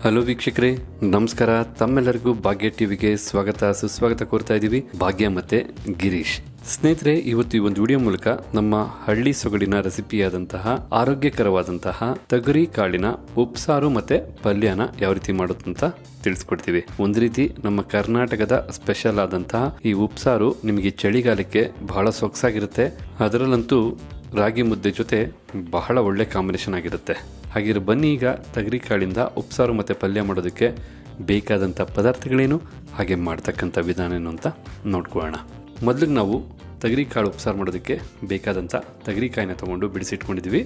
Hello ವೀಕ್ಷಕರೇ, ನಮಸ್ಕಾರ. ತಮ್ಮೆಲ್ಲರಿಗೂ ಭಾಗ್ಯ ಟಿವಿಗೆ ಸ್ವಾಗತ ಸುಸ್ವಾಗತ ಕೋರ್ತಾ ಇದ್ದೀವಿ. ಭಾಗ್ಯ ಮತ್ತೆ ಗಿರೀಶ್. ಸ್ನೇಹಿತರೆ, ಇವತ್ತು ಈ ಒಂದು ವಿಡಿಯೋ ಮೂಲಕ ನಮ್ಮ ಹಳ್ಳಿ ಸೊಗಡಿನ ರೆಸಿಪಿಯಾದಂತಹ ಆರೋಗ್ಯಕರವಾದಂತಹ ತೊಗರಿ ಕಾಳಿನ ಉಪ್ಸಾರು ಮತ್ತೆ ಪಲ್ಯನ ಯಾವ ರೀತಿ ಮಾಡೋದಂತ ತಿಳಿಸ್ಕೊಡ್ತೀವಿ. ಒಂದು ರೀತಿ ನಮ್ಮ ಕರ್ನಾಟಕದ ಸ್ಪೆಷಲ್ ಆದಂತಹ ಈ ಉಪ್ಸಾರು ನಿಮಗೆ ಚಳಿಗಾಲಕ್ಕೆ ಬಹಳ ಸೊಗಸಾಗಿರುತ್ತೆ. ಅದರಲ್ಲಂತೂ ರಾಗಿ ಮುದ್ದೆ ಜೊತೆ ಬಹಳ ಒಳ್ಳೆ ಕಾಂಬಿನೇಷನ್ ಆಗಿರುತ್ತೆ. ಹಾಗಿರೋ ಬನ್ನಿ, ಈಗ ತೊಗರಿ ಕಾಳಿಂದ ಉಪ್ಸಾರು ಮತ್ತು ಪಲ್ಯ ಮಾಡೋದಕ್ಕೆ ಬೇಕಾದಂಥ ಪದಾರ್ಥಗಳೇನು, ಹಾಗೆ ಮಾಡ್ತಕ್ಕಂಥ ವಿಧಾನ ಏನು ಅಂತ ನೋಡ್ಕೊಳ್ಳೋಣ. ಮೊದಲಿಗೆ ನಾವು ತೊಗರಿ ಕಾಳು ಉಪ್ಸಾರು ಮಾಡೋದಕ್ಕೆ ಬೇಕಾದಂಥ ತೊಗರಿಕಾಯಿನ ತೊಗೊಂಡು ಬಿಡಿಸಿಟ್ಕೊಂಡಿದ್ದೀವಿ.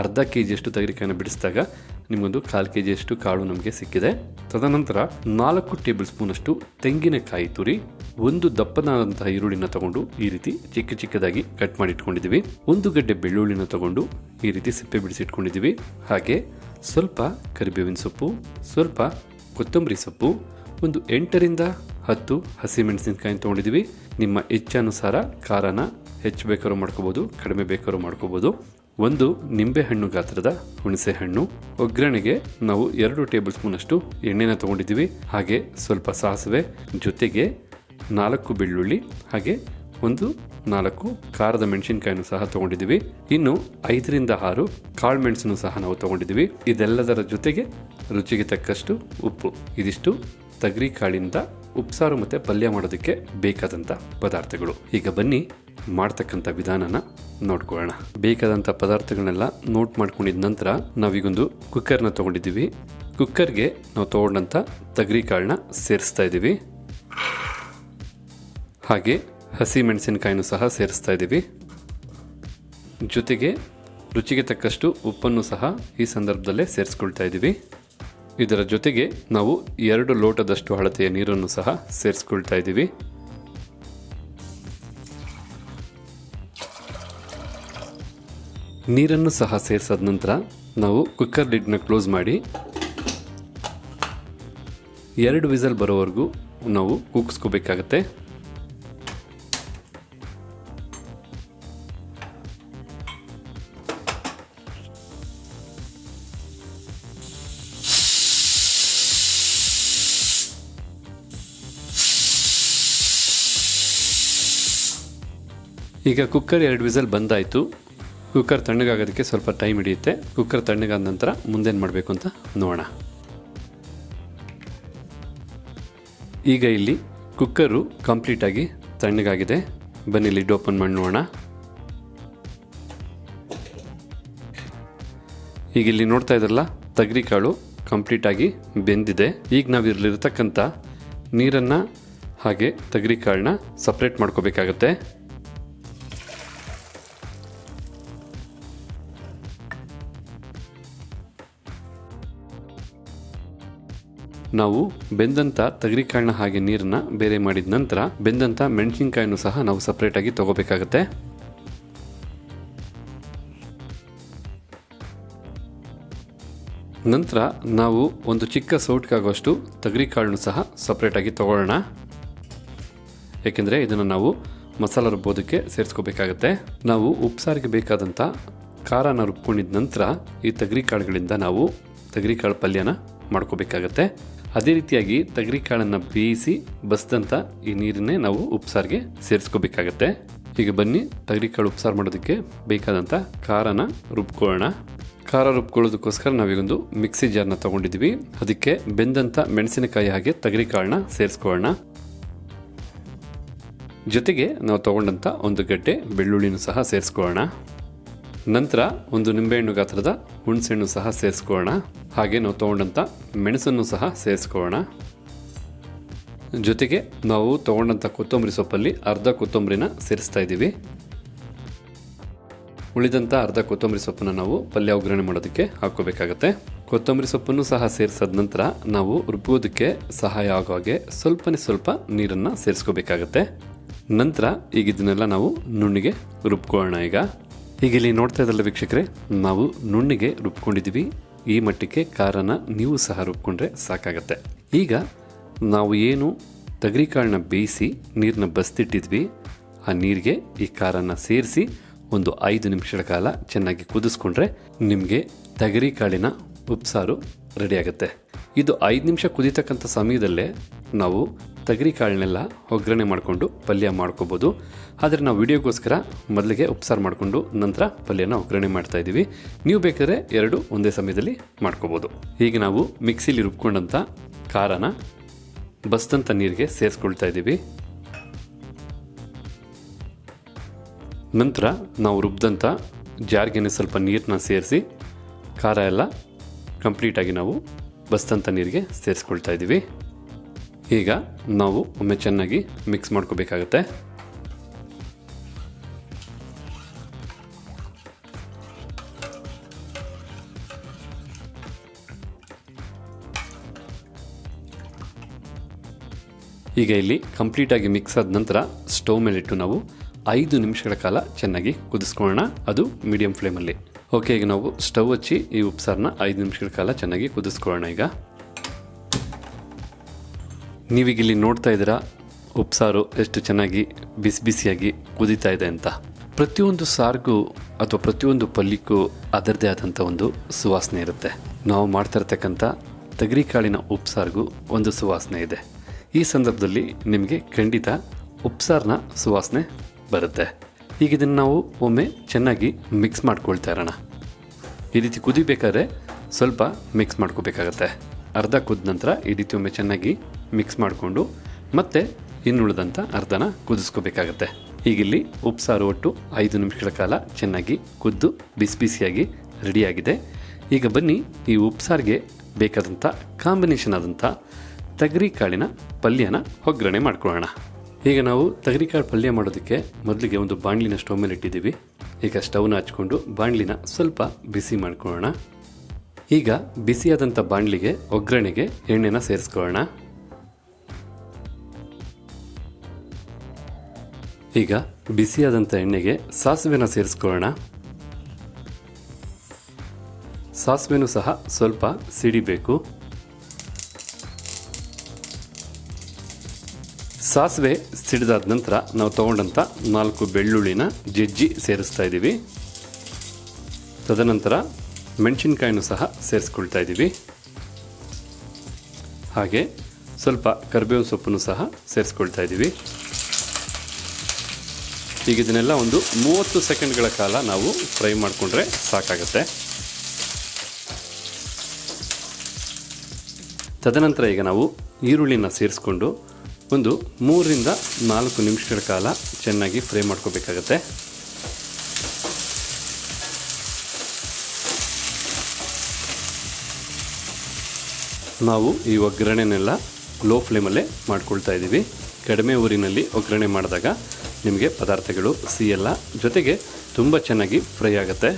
ಅರ್ಧ ಕೆಜಿಯಷ್ಟು ತೊಗರಿಕಾಯಿನ ಬಿಡಿಸಿದಾಗ ನಿಮಗೊಂದು 1/4 ಕೆಜಿಯಷ್ಟು ಕಾಳು ನಮಗೆ ಸಿಕ್ಕಿದೆ. ತದನಂತರ 4 ಟೇಬಲ್ ಸ್ಪೂನಷ್ಟು ತೆಂಗಿನಕಾಯಿ ತುರಿ, 1 ದಪ್ಪನಾದಂತಹ ಈರುಳ್ಳಿನ ತಗೊಂಡು ಈ ರೀತಿ ಚಿಕ್ಕ ಚಿಕ್ಕದಾಗಿ ಕಟ್ ಮಾಡಿ ಇಟ್ಕೊಂಡಿದ್ದೀವಿ. 1 ಗಡ್ಡೆ ಬೆಳ್ಳುಳ್ಳಿನ ತಗೊಂಡು ಈ ರೀತಿ ಸಿಪ್ಪೆ ಬಿಡಿಸಿಟ್ಕೊಂಡಿದ್ದೀವಿ. ಹಾಗೆ ಸ್ವಲ್ಪ ಕರಿಬೇವಿನ ಸೊಪ್ಪು, ಸ್ವಲ್ಪ ಕೊತ್ತಂಬರಿ ಸೊಪ್ಪು, ಒಂದು 8ರಿಂದ 10 ಹಸಿಮೆಣಸಿನಕಾಯಿ ತೊಗೊಂಡಿದ್ದೀವಿ. ನಿಮ್ಮ ಇಚ್ಛಾನುಸಾರ ಖಾರನ ಹೆಚ್ಚು ಬೇಕಾದ್ರೂ ಮಾಡ್ಕೋಬೋದು, ಕಡಿಮೆ ಬೇಕಾದ್ರೂ ಮಾಡ್ಕೋಬೋದು. 1 ನಿಂಬೆಹಣ್ಣು ಗಾತ್ರದ ಹುಣಸೆ ಹಣ್ಣು. ಒಗ್ಗರಣೆಗೆ ನಾವು 2 ಟೇಬಲ್ ಸ್ಪೂನಷ್ಟು ಎಣ್ಣೆನ ತೊಗೊಂಡಿದ್ದೀವಿ. ಹಾಗೆ ಸ್ವಲ್ಪ ಸಾಸಿವೆ, ಜೊತೆಗೆ 4 ಬೆಳ್ಳುಳ್ಳಿ, ಹಾಗೆ 4 ಖಾರದ ಮೆಣಸಿನಕಾಯಿನೂ ಸಹ ತೊಗೊಂಡಿದ್ದೀವಿ. ಇನ್ನು 5ರಿಂದ 6 ಕಾಳು ಮೆಣಸನ್ನು ಸಹ ನಾವು ತೊಗೊಂಡಿದ್ದೀವಿ. ಇದೆಲ್ಲದರ ಜೊತೆಗೆ ರುಚಿಗೆ ತಕ್ಕಷ್ಟು ಉಪ್ಪು. ಇದಿಷ್ಟು ತೊಗರಿ ಕಾಳಿಂದ ಉಪ್ಸಾರು ಮತ್ತು ಪಲ್ಯ ಮಾಡೋದಕ್ಕೆ ಬೇಕಾದಂಥ ಪದಾರ್ಥಗಳು. ಈಗ ಬನ್ನಿ ಮಾಡ್ತಕ್ಕಂಥ ವಿಧಾನನ ನೋಡ್ಕೊಳ್ಳೋಣ. ಬೇಕಾದಂಥ ಪದಾರ್ಥಗಳನ್ನೆಲ್ಲ ನೋಟ್ ಮಾಡ್ಕೊಂಡಿದ ನಂತರ ನಾವೀಗೊಂದು ಕುಕ್ಕರ್ನ ತೊಗೊಂಡಿದ್ದೀವಿ. ಕುಕ್ಕರ್ಗೆ ನಾವು ತೊಗೊಂಡಂಥ ತೊಗರಿ ಕಾಳನ್ನ ಸೇರಿಸ್ತಾ ಇದ್ದೀವಿ. ಹಾಗೆ ಹಸಿ ಮೆಣಸಿನಕಾಯಿನೂ ಸಹ ಸೇರಿಸ್ತಾ ಇದ್ದೀವಿ. ಜೊತೆಗೆ ರುಚಿಗೆ ತಕ್ಕಷ್ಟು ಉಪ್ಪನ್ನು ಸಹ ಈ ಸಂದರ್ಭದಲ್ಲೇ ಸೇರಿಸ್ಕೊಳ್ತಾ ಇದ್ದೀವಿ. ಇದರ ಜೊತೆಗೆ ನಾವು 2 ಲೋಟದಷ್ಟು ಅಳತೆಯ ನೀರನ್ನು ಸಹ ಸೇರಿಸ್ಕೊಳ್ತಾ ಇದ್ದೀವಿ. ನೀರನ್ನು ಸಹ ಸೇರಿಸಾದ ನಂತರ ನಾವು ಕುಕ್ಕರ್ ಲಿಡ್ನ ಕ್ಲೋಸ್ ಮಾಡಿ 2 ವಿಸಲ್ ಬರೋವರೆಗೂ ನಾವು ಕೂಗಿಸ್ಕೋಬೇಕಾಗತ್ತೆ. ಈಗ ಕುಕ್ಕರ್ 2 ವಿಸಲ್ ಬಂದಾಯಿತು. ಕುಕ್ಕರ್ ತಣ್ಣಗಾಗೋದಕ್ಕೆ ಸ್ವಲ್ಪ ಟೈಮ್ ಹಿಡಿಯುತ್ತೆ. ಕುಕ್ಕರ್ ತಣ್ಣಗಾದ ನಂತರ ಮುಂದೇನು ಮಾಡಬೇಕು ಅಂತ ನೋಡೋಣ. ಈಗ ಇಲ್ಲಿ ಕುಕ್ಕರು ಕಂಪ್ಲೀಟಾಗಿ ತಣ್ಣಗಾಗಿದೆ. ಬನ್ನಿ ಲಿಡ್ ಓಪನ್ ಮಾಡಿ ನೋಡೋಣ. ಈಗ ಇಲ್ಲಿ ನೋಡ್ತಾ ಇದ್ರಲ್ಲ, ತೊಗರಿ ಕಾಳು ಕಂಪ್ಲೀಟಾಗಿ ಬೆಂದಿದೆ. ಈಗ ನಾವು ಇರಲಿರ್ತಕ್ಕಂಥ ನೀರನ್ನು ಹಾಗೆ ತೊಗರಿ ಕಾಳನ್ನ ಸಪ್ರೇಟ್ ಮಾಡ್ಕೋಬೇಕಾಗತ್ತೆ. ನಾವು ಬೆಂದಂಥ ತೊಗರಿ ಕಾಳನ್ನ ಹಾಗೆ ನೀರನ್ನ ಬೇರೆ ಮಾಡಿದ ನಂತರ ಬೆಂದಂಥ ಮೆಣಸಿನಕಾಯಿನೂ ಸಹ ನಾವು ಸಪ್ರೇಟಾಗಿ ತಗೋಬೇಕಾಗತ್ತೆ. ನಂತರ ನಾವು ಒಂದು ಚಿಕ್ಕ ಸೌಟ್ಗಾಗುವಷ್ಟು ತೊಗರಿ ಕಾಳನ್ನು ಸಹ ಸಪ್ರೇಟಾಗಿ ತಗೊಳ್ಳೋಣ. ಏಕೆಂದರೆ ಇದನ್ನು ನಾವು ಮಸಾಲ ರುಬ್ಬೋದಕ್ಕೆ ಸೇರಿಸ್ಕೋಬೇಕಾಗತ್ತೆ. ನಾವು ಉಪ್ಸಾರಿಗೆ ಬೇಕಾದಂಥ ಖಾರನ ರುಬ್ಕೊಂಡಿದ ನಂತರ ಈ ತೊಗರಿ ಕಾಳುಗಳಿಂದ ನಾವು ತೊಗರಿ ಕಾಳು ಪಲ್ಯನ ಮಾಡ್ಕೋಬೇಕಾಗತ್ತೆ. ಅದೇ ರೀತಿಯಾಗಿ ತೊಗರಿ ಕಾಳನ್ನು ಬೇಯಿಸಿ ಬಸ್ದಂಥ ಈ ನೀರನ್ನೇ ನಾವು ಉಪ್ಸಾರಿಗೆ ಸೇರಿಸ್ಕೋಬೇಕಾಗತ್ತೆ. ಈಗ ಬನ್ನಿ ತೊಗರಿ ಕಾಳು ಉಪ್ಸಾರು ಮಾಡೋದಕ್ಕೆ ಬೇಕಾದಂಥ ಖಾರನ ರುಬ್ಕೊಳ್ಳೋಣ. ಖಾರ ರುಬ್ಕೊಳ್ಳೋದಕ್ಕೋಸ್ಕರ ನಾವೀಗೊಂದು ಮಿಕ್ಸಿ ಜಾರ್ನ ತೊಗೊಂಡಿದ್ದೀವಿ. ಅದಕ್ಕೆ ಬೆಂದಂಥ ಮೆಣಸಿನಕಾಯಿ ಹಾಗೆ ತೊಗರಿ ಕಾಳನ್ನ ಸೇರಿಸ್ಕೊಳ್ಳೋಣ. ಜೊತೆಗೆ ನಾವು ತೊಗೊಂಡಂಥ 1 ಗಡ್ಡೆ ಬೆಳ್ಳುಳ್ಳಿನೂ ಸಹ ಸೇರಿಸ್ಕೊಳ್ಳೋಣ. ನಂತರ 1 ನಿಂಬೆಹಣ್ಣು ಗಾತ್ರದ ಹುಣಸೆಹಣ್ಣು ಸಹ ಸೇರಿಸ್ಕೊಳ್ಳೋಣ. ಹಾಗೆ ನಾವು ತೊಗೊಂಡಂಥ ಮೆಣಸನ್ನು ಸಹ ಸೇರಿಸ್ಕೊಳ್ಳೋಣ. ಜೊತೆಗೆ ನಾವು ತೊಗೊಂಡಂಥ ಕೊತ್ತಂಬರಿ ಸೊಪ್ಪಲ್ಲಿ ಅರ್ಧ ಕೊತ್ತಂಬರಿನ ಸೇರಿಸ್ತಾ ಇದ್ದೀವಿ. ಉಳಿದಂಥ ಅರ್ಧ ಕೊತ್ತಂಬರಿ ಸೊಪ್ಪನ್ನು ನಾವು ಪಲ್ಯ ಒಗ್ಗರಣೆ ಮಾಡೋದಕ್ಕೆ ಹಾಕೋಬೇಕಾಗತ್ತೆ. ಕೊತ್ತಂಬರಿ ಸೊಪ್ಪನ್ನು ಸಹ ಸೇರಿಸಾದ ನಂತರ ನಾವು ರುಬ್ಬೋದಕ್ಕೆ ಸಹಾಯ ಆಗೋ ಹಾಗೆ ಸ್ವಲ್ಪ ನೀರನ್ನು ಸೇರಿಸ್ಕೋಬೇಕಾಗತ್ತೆ. ನಂತರ ಈಗ ಇದನ್ನೆಲ್ಲ ನಾವು ನುಣ್ಣಿಗೆ ರುಬ್ಕೊಳ್ಳೋಣ. ಈಗ ಇಲ್ಲಿ ನೋಡ್ತಾ ಇದ್ದಲ್ಲ ವೀಕ್ಷಕರೇ, ನಾವು ನುಣ್ಣಿಗೆ ರುಬ್ಕೊಂಡಿದ್ದೀವಿ. ಈ ಮಟ್ಟಕ್ಕೆ ಖಾರನ ನೀವು ಸಹ ರುಬ್ಕೊಂಡ್ರೆ ಸಾಕಾಗತ್ತೆ. ಈಗ ನಾವು ಏನು ತೊಗರಿ ಕಾಳನ್ನ ಬೇಯಿಸಿ ನೀರನ್ನ ಬಸ್ತಿಟ್ಟಿದ್ವಿ, ಆ ನೀರಿಗೆ ಈ ಖಾರನ ಸೇರಿಸಿ ಒಂದು 5 ನಿಮಿಷಗಳ ಕಾಲ ಚೆನ್ನಾಗಿ ಕುದಿಸ್ಕೊಂಡ್ರೆ ನಿಮಗೆ ತೊಗರಿ ಕಾಳಿನ ಉಪ್ಸಾರು ರೆಡಿ ಆಗುತ್ತೆ. ಇದು 5 ನಿಮಿಷ ಕುದಿತಕ್ಕಂಥ ಸಮಯದಲ್ಲೇ ನಾವು ತೊಗರಿ ಕಾಳನ್ನೆಲ್ಲ ಒಗ್ಗರಣೆ ಮಾಡಿಕೊಂಡು ಪಲ್ಯ ಮಾಡ್ಕೋಬೋದು. ಆದರೆ ನಾವು ವಿಡಿಯೋಗೋಸ್ಕರ ಮೊದಲಿಗೆ ಉಪ್ಸಾರು ಮಾಡಿಕೊಂಡು ನಂತರ ಪಲ್ಯನ ಒಗ್ಗರಣೆ ಮಾಡ್ತಾ ಇದ್ದೀವಿ. ನೀವು ಬೇಕಾದರೆ ಎರಡು ಒಂದೇ ಸಮಯದಲ್ಲಿ ಮಾಡ್ಕೋಬೋದು. ಈಗ ನಾವು ಮಿಕ್ಸಿಲಿ ರುಬ್ಕೊಂಡಂಥ ಖಾರನ ಬಸ್ದಂಥ ನೀರಿಗೆ ಸೇರಿಸ್ಕೊಳ್ತಾ ಇದ್ದೀವಿ. ನಂತರ ನಾವು ರುಬ್ಬಿದಂಥ ಜಾರ್ಗೆನೆ ಸ್ವಲ್ಪ ನೀರನ್ನ ಸೇರಿಸಿ ಖಾರ ಎಲ್ಲ ಕಂಪ್ಲೀಟಾಗಿ ನಾವು ಬಸ್ದಂಥ ನೀರಿಗೆ ಸೇರಿಸ್ಕೊಳ್ತಾ ಇದ್ದೀವಿ. ಈಗ ನಾವು ಒಮ್ಮೆ ಚೆನ್ನಾಗಿ ಮಿಕ್ಸ್ ಮಾಡ್ಕೋಬೇಕಾಗತ್ತೆ. ಈಗ ಇಲ್ಲಿ ಕಂಪ್ಲೀಟಾಗಿ ಮಿಕ್ಸ್ ಆದ ನಂತರ ಸ್ಟವ್ ಮೇಲಿಟ್ಟು ನಾವು 5 ನಿಮಿಷಗಳ ಕಾಲ ಚೆನ್ನಾಗಿ ಕುದಿಸ್ಕೊಳ್ಳೋಣ, ಅದು ಮೀಡಿಯಂ ಫ್ಲೇಮಲ್ಲಿ. ಓಕೆ, ಈಗ ನಾವು ಸ್ಟವ್ ಹಚ್ಚಿ ಈ ಉಪ್ಸಾರನ್ನ 5 ನಿಮಿಷಗಳ ಕಾಲ ಚೆನ್ನಾಗಿ ಕುದಿಸ್ಕೊಳ್ಳೋಣ. ಈಗ ನೀವೀಗ ಇಲ್ಲಿ ನೋಡ್ತಾ ಇದ್ದೀರಾ ಉಪ್ಸಾರು ಎಷ್ಟು ಚೆನ್ನಾಗಿ ಬಿಸಿ ಬಿಸಿಯಾಗಿ ಕುದೀತಾ ಇದೆ ಅಂತ. ಪ್ರತಿಯೊಂದು ಸಾರಿಗೂ ಅಥವಾ ಪ್ರತಿಯೊಂದು ಪಲ್ಯಕ್ಕೂ ಅದರದೇ ಆದಂಥ ಒಂದು ಸುವಾಸನೆ ಇರುತ್ತೆ. ನಾವು ಮಾಡ್ತಾ ಇರ್ತಕ್ಕಂಥ ತೊಗರಿ ಕಾಳಿನ ಉಪ್ಸಾರಿಗೂ ಒಂದು ಸುವಾಸನೆ ಇದೆ. ಈ ಸಂದರ್ಭದಲ್ಲಿ ನಿಮಗೆ ಖಂಡಿತ ಉಪ್ಸಾರನ ಸುವಾಸನೆ ಬರುತ್ತೆ. ಈಗ ಇದನ್ನು ನಾವು ಒಮ್ಮೆ ಚೆನ್ನಾಗಿ ಮಿಕ್ಸ್ ಮಾಡ್ಕೊಳ್ತಾ ಇರೋಣ. ಈ ರೀತಿ ಕುದಿಬೇಕಾದ್ರೆ ಸ್ವಲ್ಪ ಮಿಕ್ಸ್ ಮಾಡ್ಕೋಬೇಕಾಗತ್ತೆ. ಅರ್ಧ ಕುದ ನಂತರ ಈ ರೀತಿ ಒಮ್ಮೆ ಚೆನ್ನಾಗಿ ಮಿಕ್ಸ್ ಮಾಡಿಕೊಂಡು ಮತ್ತೆ ಇನ್ನುಳಿದಂಥ ಅರ್ಧನ ಕುದಿಸ್ಕೋಬೇಕಾಗತ್ತೆ. ಈಗಿಲ್ಲಿ ಉಪ್ಸಾರು ಒಟ್ಟು 5 ನಿಮಿಷಗಳ ಕಾಲ ಚೆನ್ನಾಗಿ ಕುದ್ದು ಬಿಸಿ ಬಿಸಿಯಾಗಿ ರೆಡಿಯಾಗಿದೆ. ಈಗ ಬನ್ನಿ ಈ ಉಪ್ಸಾರಿಗೆ ಬೇಕಾದಂಥ ಕಾಂಬಿನೇಷನ್ ಆದಂಥ ತೊಗರಿ ಕಾಳಿನ ಪಲ್ಯನ ಒಗ್ಗರಣೆ ಮಾಡ್ಕೊಳ್ಳೋಣ. ಈಗ ನಾವು ತೊಗರಿ ಕಾಳು ಪಲ್ಯ ಮಾಡೋದಕ್ಕೆ ಮೊದಲಿಗೆ ಒಂದು ಬಾಣಲಿನ ಸ್ಟವ್ ಮೇಲೆ ಇಟ್ಟಿದ್ದೀವಿ. ಈಗ ಸ್ಟವ್ನ ಹಚ್ಕೊಂಡು ಬಾಣಲಿನ ಸ್ವಲ್ಪ ಬಿಸಿ ಮಾಡ್ಕೊಳ್ಳೋಣ. ಈಗ ಬಿಸಿಯಾದಂಥ ಬಾಣಲಿಗೆ ಒಗ್ಗರಣೆಗೆ ಎಣ್ಣೆನ ಸೇರಿಸ್ಕೊಳ್ಳೋಣ. ಈಗ ಬಿಸಿಯಾದಂಥ ಎಣ್ಣೆಗೆ ಸಾಸಿವೆನ ಸೇರಿಸ್ಕೊಳ್ಳೋಣ. ಸಾಸಿವೆನೂ ಸಹ ಸ್ವಲ್ಪ ಸಿಡಿಬೇಕು. ಸಾಸಿವೆ ಸಿಡಿದಾದ ನಂತರ ನಾವು ತಗೊಂಡಂಥ 4 ಬೆಳ್ಳುಳ್ಳಿನ ಜಜ್ಜಿ ಸೇರಿಸ್ತಾ ಇದ್ದೀವಿ. ತದನಂತರ ಮೆಣಸಿನ್ಕಾಯಿನೂ ಸಹ ಸೇರಿಸ್ಕೊಳ್ತಾ ಇದ್ದೀವಿ. ಹಾಗೆ ಸ್ವಲ್ಪ ಕರಿಬೇವಿನ ಸೊಪ್ಪನ್ನು ಸಹ ಸೇರಿಸ್ಕೊಳ್ತಾ ಇದ್ದೀವಿ. ಈಗ ಇದನ್ನೆಲ್ಲ ಒಂದು 30 ಸೆಕೆಂಡ್ಗಳ ಕಾಲ ನಾವು ಫ್ರೈ ಮಾಡಿಕೊಂಡ್ರೆ ಸಾಕಾಗತ್ತೆ. ತದನಂತರ ಈಗ ನಾವು ಈರುಳ್ಳಿನ ಸೇರಿಸ್ಕೊಂಡು ಒಂದು 3 ರಿಂದ 4 ನಿಮಿಷಗಳ ಕಾಲ ಚೆನ್ನಾಗಿ ಫ್ರೈ ಮಾಡ್ಕೋಬೇಕಾಗತ್ತೆ. ನಾವು ಈ ಒಗ್ಗರಣೆನೆಲ್ಲ ಲೋ ಫ್ಲೇಮಲ್ಲೇ ಮಾಡ್ಕೊಳ್ತಾ ಇದ್ದೀವಿ. ಕಡಿಮೆ ಊರಿನಲ್ಲಿ ಒಗ್ಗರಣೆ ಮಾಡಿದಾಗ ನಿಮಗೆ ಪದಾರ್ಥಗಳು ಸಿಯಲ್ಲ, ಜೊತೆಗೆ ತುಂಬ ಚೆನ್ನಾಗಿ ಫ್ರೈ ಆಗುತ್ತೆ.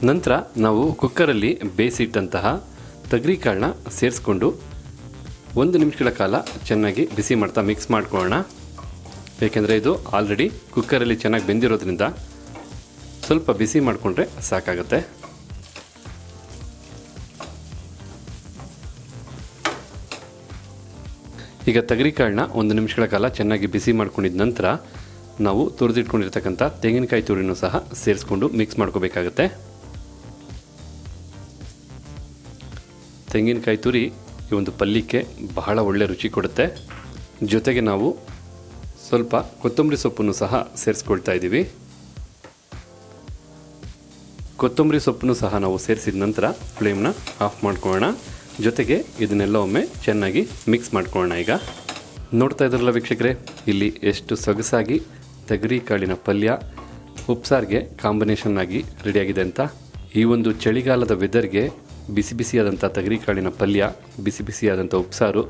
ನಂತರ ನಾವು ಕುಕ್ಕರಲ್ಲಿ ಬೇಯಿಸಿಟ್ಟಂತಹ ತೊಗರಿ ಕಾಳನ್ನ ಸೇರಿಸ್ಕೊಂಡು 1 ನಿಮಿಷಗಳ ಕಾಲ ಚೆನ್ನಾಗಿ ಬಿಸಿ ಮಾಡ್ತಾ ಮಿಕ್ಸ್ ಮಾಡ್ಕೊಳ್ಳೋಣ. ಏಕೆಂದರೆ ಇದು ಆಲ್ರೆಡಿ ಕುಕ್ಕರಲ್ಲಿ ಚೆನ್ನಾಗಿ ಬೆಂದಿರೋದ್ರಿಂದ ಸ್ವಲ್ಪ ಬಿಸಿ ಮಾಡಿಕೊಂಡ್ರೆ ಸಾಕಾಗುತ್ತೆ. ಈಗ ತೊಗರಿ ಕಾಳನ್ನ 1 ನಿಮಿಷಗಳ ಕಾಲ ಚೆನ್ನಾಗಿ ಬಿಸಿ ಮಾಡ್ಕೊಂಡಿದ ನಂತರ ನಾವು ತುರಿದಿಟ್ಕೊಂಡಿರ್ತಕ್ಕಂಥ ತೆಂಗಿನಕಾಯಿ ತುರಿನೂ ಸಹ ಸೇರಿಸ್ಕೊಂಡು ಮಿಕ್ಸ್ ಮಾಡ್ಕೋಬೇಕಾಗತ್ತೆ. ತೆಂಗಿನಕಾಯಿ ತುರಿ ಈ ಒಂದು ಪಲ್ಯಕ್ಕೆ ಬಹಳ ಒಳ್ಳೆ ರುಚಿ ಕೊಡುತ್ತೆ. ಜೊತೆಗೆ ನಾವು ಸ್ವಲ್ಪ ಕೊತ್ತಂಬರಿ ಸೊಪ್ಪನ್ನು ಸಹ ಸೇರಿಸ್ಕೊಳ್ತಾ ಇದ್ದೀವಿ. ಕೊತ್ತಂಬರಿ ಸೊಪ್ಪನ್ನು ಸಹ ನಾವು ಸೇರಿಸಿದ ನಂತರ ಫ್ಲೇಮ್ನ ಆಫ್ ಮಾಡ್ಕೊಳ್ಳೋಣ. ಜೊತೆಗೆ ಇದನ್ನೆಲ್ಲ ಒಮ್ಮೆ ಚೆನ್ನಾಗಿ ಮಿಕ್ಸ್ ಮಾಡ್ಕೊಳ್ಳೋಣ. ಈಗ ನೋಡ್ತಾ ಇದ್ರಲ್ಲ ವೀಕ್ಷಕರೇ, ಇಲ್ಲಿ ಎಷ್ಟು ಸೊಗಸಾಗಿ ತೊಗರಿ ಕಾಳಿನ ಪಲ್ಯ ಉಪ್ಸಾರಿಗೆ ಕಾಂಬಿನೇಷನ್ ಆಗಿ ರೆಡಿಯಾಗಿದೆ ಅಂತ. ಈ ಒಂದು ಚಳಿಗಾಲದ ವೆದರ್ಗೆ ಬಿಸಿ ಬಿಸಿಯಾದಂಥ ತೊಗರಿ ಕಾಳಿನ ಪಲ್ಯ, ಬಿಸಿ ಬಿಸಿಯಾದಂಥ ಉಪ್ಸಾರು,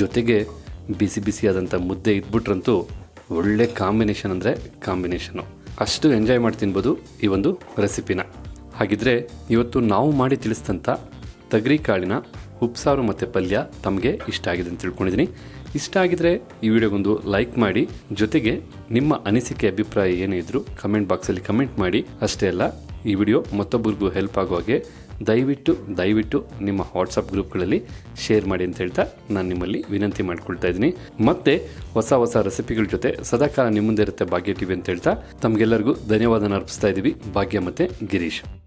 ಜೊತೆಗೆ ಬಿಸಿ ಬಿಸಿಯಾದಂಥ ಮುದ್ದೆ ಇದ್ಬಿಟ್ರಂತೂ ಒಳ್ಳೆ ಕಾಂಬಿನೇಷನ್ ಅಂದರೆ ಕಾಂಬಿನೇಷನು. ಅಷ್ಟು ಎಂಜಾಯ್ ಮಾಡಿ ತಿನ್ಬೋದು ಈ ಒಂದು ರೆಸಿಪಿನ. ಹಾಗಿದ್ರೆ ಇವತ್ತು ನಾವು ಮಾಡಿ ತಿಳಿಸಿದಂಥ ತೊಗರಿ ಕಾಳಿನ ಉಪ್ಸಾರು ಮತ್ತು ಪಲ್ಯ ತಮಗೆ ಇಷ್ಟ ಆಗಿದೆ ಅಂತ ತಿಳ್ಕೊಂಡಿದ್ದೀನಿ. ಇಷ್ಟ ಆಗಿದ್ರೆ ಈ ವಿಡಿಯೋಗೊಂದು ಲೈಕ್ ಮಾಡಿ, ಜೊತೆಗೆ ನಿಮ್ಮ ಅನಿಸಿಕೆ ಅಭಿಪ್ರಾಯ ಏನೇ ಇದ್ದರೂ ಕಮೆಂಟ್ ಬಾಕ್ಸಲ್ಲಿ ಕಮೆಂಟ್ ಮಾಡಿ. ಅಷ್ಟೇ ಅಲ್ಲ, ಈ ವಿಡಿಯೋ ಮತ್ತೊಬ್ಬರಿಗೂ ಹೆಲ್ಪ್ ಆಗೋ ಹಾಗೆ ದಯವಿಟ್ಟು ನಿಮ್ಮ ವಾಟ್ಸಪ್ ಗ್ರೂಪ್ಗಳಲ್ಲಿ ಶೇರ್ ಮಾಡಿ ಅಂತ ಹೇಳ್ತಾ ನಾನು ನಿಮ್ಮಲ್ಲಿ ವಿನಂತಿ ಮಾಡ್ಕೊಳ್ತಾ ಇದ್ದೀನಿ. ಮತ್ತೆ ಹೊಸ ರೆಸಿಪಿಗಳ ಜೊತೆ ಸದಾಕಾಲ ನಿಮ್ಮ ಮುಂದೆ ಇರುತ್ತೆ ಭಾಗ್ಯ ಟಿವಿ ಅಂತ ಹೇಳ್ತಾ ತಮಗೆಲ್ಲರಿಗೂ ಧನ್ಯವಾದನ ಅರ್ಪಿಸ್ತಾ ಇದ್ದೀವಿ. ಭಾಗ್ಯ ಮತ್ತು ಗಿರೀಶ್.